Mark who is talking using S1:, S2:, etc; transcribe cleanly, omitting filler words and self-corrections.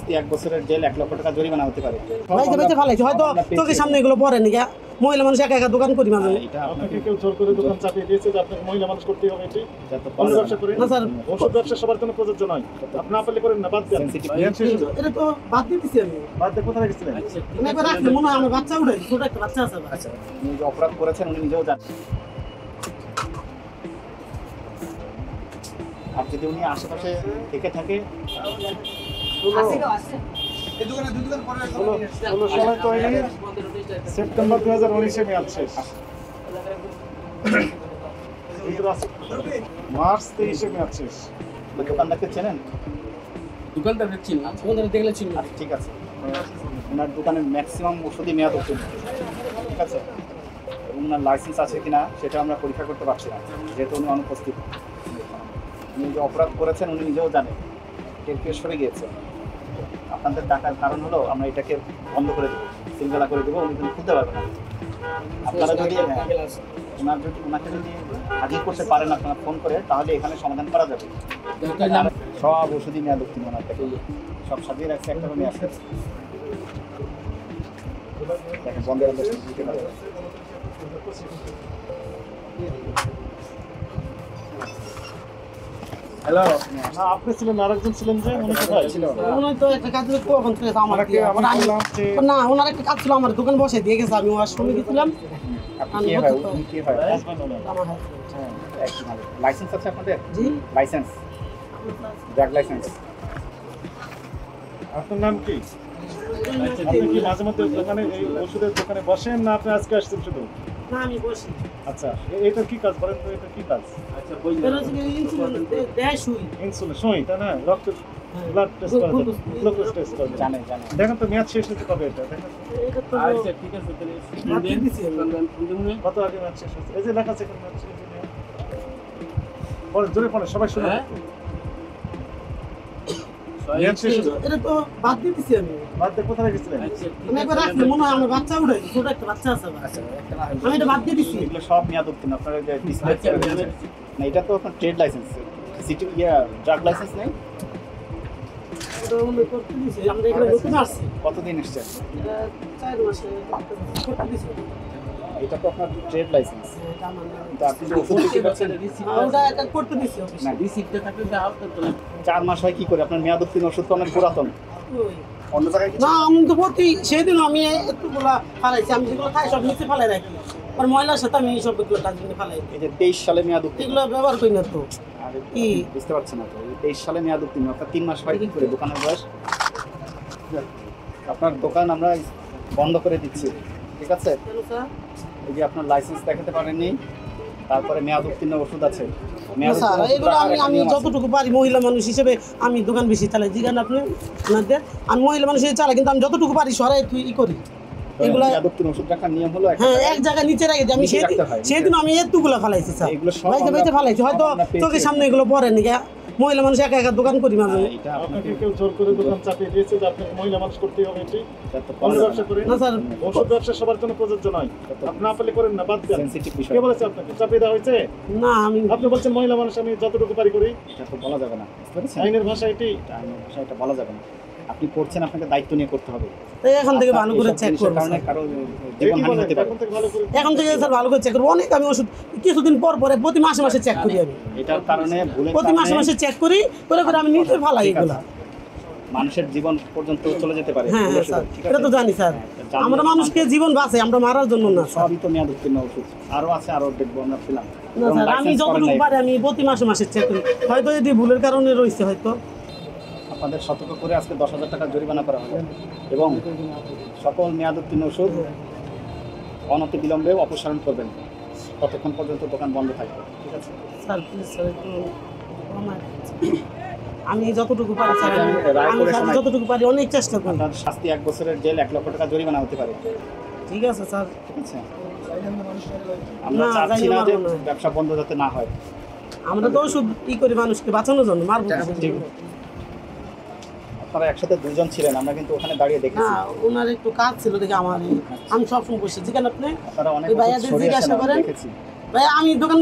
S1: শাস্তি 1 বছরের জেল 1 লক্ষ টাকা জরিমানা হতে পারে।
S2: বাইতে ফালাইছে হয়তো চোখের সামনে এগুলো পড়ে নি মহিলা মানুষ একা একা দোকান করি মাঝে
S1: এটা
S3: আপনাকে কেউ জোর করে দোকান চাপিয়ে দিয়েছে যে আপনাকে মহিলা মানুষ করতেই হবে এটি অন্য ব্যবসা করে
S2: না স্যার
S3: ওষুধ ব্যবসা সবার জন্য প্রযোজ্য নয়। আপনি আপেলে করেন না, বাদ দেন।
S2: এটা তো বাদ দিতেছি আমি
S3: বাদ দিয়ে কোথায় গেছিলেন?
S2: আমি একবার রাখলে মনে হয় আমার বাচ্চা উঠে ছোট একটা বাচ্চা আছে
S1: আচ্ছা, উনি যে অপরাধ করেছেন উনি নিজেও জানেন। আর যদি উনি আশেপাশে থেকে থাকে
S3: 16 সেপ্টেম্বর 2019 মেয়াদ শেষ। মার্চ 23 মেয়াদ শেষ।
S1: দোকানদারকে চেনেন?
S4: দোকানদারকে চিনি,
S2: দেখলে চিনি
S1: আচ্ছা, ঠিক আছে। ওনার দোকানের ম্যাক্সিমাম ওষুধই মেয়াদ উত্তীর্ণ, ঠিক আছে। এবং ওনার লাইসেন্স আছে কিনা সেটা আমরা পরীক্ষা করতে পারছি না, যেহেতু উনি অনুপস্থিত। উনি যে অপরাধ করেছেন উনি নিজেও জানেন, টের সরে গিয়েছে। আপনাদের টাকার কারণ হলো আমরা এটাকে বন্ধ করে দেবো, সিলগালা করে দেবো, উনি কিন্তু খুলতে পারবেন না। আপনারা যদি ওনাকে যদি হাজির করতে পারেন আপনারা ফোন করে, তাহলে এখানে সমাধান করা যাবে। সব ওষুধই মেয়াদ উত্তীর্ণ ওনার থেকে, সব সাজিয়ে রাখছে, একটা রুমে আছে। দেখেন বন্ধের দিতে পারে।
S3: হ্যালো, না আপনি ছিলেন, আরেকজন ছিলেন যে উনি কোথায় ছিল?
S2: উনি তো একটা কাজ কখন থেকে আমার
S3: আমাকে আমি বললাম যে
S2: না ওনার একটা কাজ ছিল আমার দোকান বসে দিয়ে গেছে, আমি ওর সঙ্গে গেছিলাম।
S1: আপনি কে হয়? উনি কে হয়?
S3: হাজবেন্ড ওনার।
S2: আমার হাত
S1: হ্যাঁ, একদম ভালো। লাইসেন্স আছে আপনাদের?
S2: জি
S1: লাইসেন্স, ড্রাগ লাইসেন্স।
S3: আপনার নাম কি? আপনি কি মাঝে মধ্যে দোকানে এই ওষুধের দোকানে বসেন না আপনি আজকে আসছেন শুধু?
S2: না আমি বসি
S3: আচ্ছা, এটা কি কাজ বলেন তো? এটা কি কাজ?
S4: আচ্ছা
S3: ইনসুলিন সুই, তাই না? রক্ত ব্লাড টেস্ট করা, গ্লুকোজ টেস্ট করা।
S1: জানে।
S3: দেখেন তো মেয়াদ শেষ হতে কবে এটা? দেখেন
S4: আচ্ছা ঠিক আছে, তাহলে
S3: কত আগে মেয়াদ শেষ হচ্ছে? এই যে লেখা আছে এখানে মেয়াদ শেষ হয়েছে। পরে জোরে পড়ে সবাই শুনে। মেয়াদ শেষ হচ্ছে।
S2: এটা তো বাদ দিতেছি আমি
S3: বাদ দিয়ে কোথায় গেছিলেন?
S2: আমি একবার রাখলে মনে হয় আমার বাচ্চা উঠে ছোট একটা বাচ্চা আছে আমি এটা বাদ দিয়ে দিচ্ছি
S1: এগুলো সব মেয়াদ উত্তীর্ণ। আপনারা যে ডিসপ্লে না, এটা তো আপনার trade licence, city drug licence নেই।
S2: এটা মনে করতে দিছি আমরা এখানে নতুন আসছি
S1: কতদিন এসছেন?
S2: 4 মাসে করতে দিছি
S1: এটা তো আপনার ট্রেড লাইসেন্স।
S2: এটা আমার না
S1: তো আপনি যে ওষুধ বিক্রি করছেন,
S2: ওটা একটা করতে দিছি
S1: না
S4: রিসিপ্টটা থাকলে দাও তো।
S1: 4 মাস হয় কি করে? আপনার মেয়াদ উত্তীর্ণ ওষুধ তো অনেক পুরাতন। অন্য জায়গায় কিছু
S2: না আমি তো প্রতি সেদিন আমি একটুগুলা ফালাইছি, আমি যেগুলো খাই সব নিচে ফালাই রাখি, আর ময়লার সাথে আমি সবগুলো ডাস্টবিনে ফালাই।
S1: এই যে 23 সালে মেয়াদ উত্তীর্ণ,
S2: এগুলো ব্যবহার করি না তো।
S1: আর
S2: কি?
S1: বুঝতে পারছেন না তো? এই 23 সালে মেয়াদ উত্তীর্ণ, আপনার 3 মাস হয় কি করে দোকানের বয়স? আপনার দোকান আমরা বন্ধ করে দিচ্ছি, ঠিক আছে?
S2: কেন স্যার?
S1: এই যে আপনার লাইসেন্স দেখাতে পারেননি, তারপরে মেয়াদ উত্তীর্ণ ওষুধ আছে।
S2: না স্যার এগুলো আমি যতটুকু পারি মহিলা মানুষ হিসেবে আমি দোকান বেশি চালাই, জিজ্ঞান আপনি আপনাদের আমি মহিলা মানুষ হিসেবে চালাই, কিন্তু আমি যতটুকু পারি সরাই ই করি এগুলো।
S1: মেয়াদ উত্তীর্ণ ওষুধ রাখার নিয়ম হলো
S2: হ্যাঁ এক জায়গায় নিচে রাখি, আমি সেদিন আমি এতগুলো ফালাইছি স্যার,
S1: এগুলো সব
S2: বাইতে ফালাইছি হয়তো চোখের সামনে এগুলো পড়ে নি মহিলা মানুষ একা একা দোকান করি মাঝে।
S1: এটা
S3: আপনাকে কেউ জোর করে দোকান চাপিয়ে দিয়েছে যে আপনাকে মহিলা মানুষ করতেই হবে এটি অন্য ব্যবসা করে?
S2: না স্যার
S3: ওষুধ ব্যবসা সবার জন্য প্রযোজ্য নয়। আপনি আপেলে করেন না, বাদ দেন।
S1: সেনসিটিভ বিষয়।
S3: কে বলেছে আপনাকে চাপিয়ে দেওয়া হয়েছে?
S2: না আমি
S3: আপনি বলছেন মহিলা মানুষ, আমি যতটুকু পারি করি।
S1: এটা তো বলা যাবে না, বুঝতে পেরেছেন?
S3: আইনের ভাষা এটি।
S1: এটা আইনের ভাষায় এটা বলা যাবে না। আপনি করছেন, আপনাকে দায়িত্ব নিয়ে করতে হবে।
S2: এখান থেকে ভালো করে চেক করবো
S1: কারণে
S2: স্যার।
S1: কারো জীবনহানি হতে পারে।
S3: এখন থেকে ভালো করে
S2: এখন থেকে স্যার ভালো করে চেক করবো, অনেক আমি ওষুধ কিছুদিন পর পরে প্রতি মাসে মাসে চেক করি, আমি
S1: এটার কারণে ভুলের
S2: প্রতি মাসে
S1: কারণে
S2: মাসে চেক করি করে করে আমি নিতে ফালাই
S1: ঠিক আছে।
S2: এগুলা।
S1: মানুষের জীবন পর্যন্ত চলে যেতে পারে।
S2: হ্যাঁ হ্যাঁ স্যার এটা তো জানি স্যার, আমরা মানুষকে জীবন বাঁচাই, আমরা মারার জন্য না স্যার।
S1: সবই তো মেয়াদ উত্তীর্ণ ওষুধ, আরো আছে, আরো দেখবো আমরা পেলাম।
S2: না স্যার আমি যতটুকু পারি আমি প্রতি মাসে মাসে চেক করি, হয়তো যদি ভুলের কারণে রয়েছে হয়তো।
S1: আপনাদের সতর্ক করে আজকে 10,000 টাকা জরিমানা করা হবে এবং সকল মেয়াদ উত্তীর্ণ ওষুধ অনতি বিলম্বে অপসারণ করবেন, ততক্ষণ পর্যন্ত দোকান বন্ধ থাকবে, ঠিক আছে?
S2: স্যার প্লিজ স্যার একটু আমি যতটুকু পারি স্যার আমি যতটুকু পারি অনেক চেষ্টা করি।
S1: আপনার শাস্তি 1 বছরের জেল 1 লক্ষ টাকা জরিমানা হতে পারে,
S2: ঠিক আছে স্যার।
S1: ঠিক আছে? আমরা
S2: না,
S1: চাচ্ছি না
S2: যাইতে
S1: যে
S2: পারবো না।
S1: ব্যবসা বন্ধ যাতে না হয়।
S2: আমরা তো ওষুধ ই করি মানুষকে বাঁচানোর জন্য, মারবো
S1: ঠিক। আপনারা একসাথে 2 জন ছিলেন, আমরা কিন্তু ওখানে দাঁড়িয়ে
S2: না
S1: দেখেছি।
S2: ওনার একটু কাজ ছিল দেখে আমার আমি সবসময় বসে যেখানে আপনি
S1: আপনারা অনেক
S2: ওই ভাইয়াদের
S1: সরে
S2: জিজ্ঞাসা
S1: আছেন, আমরা
S2: করেন।
S1: দেখেছি।
S2: ভাই আমি দোকান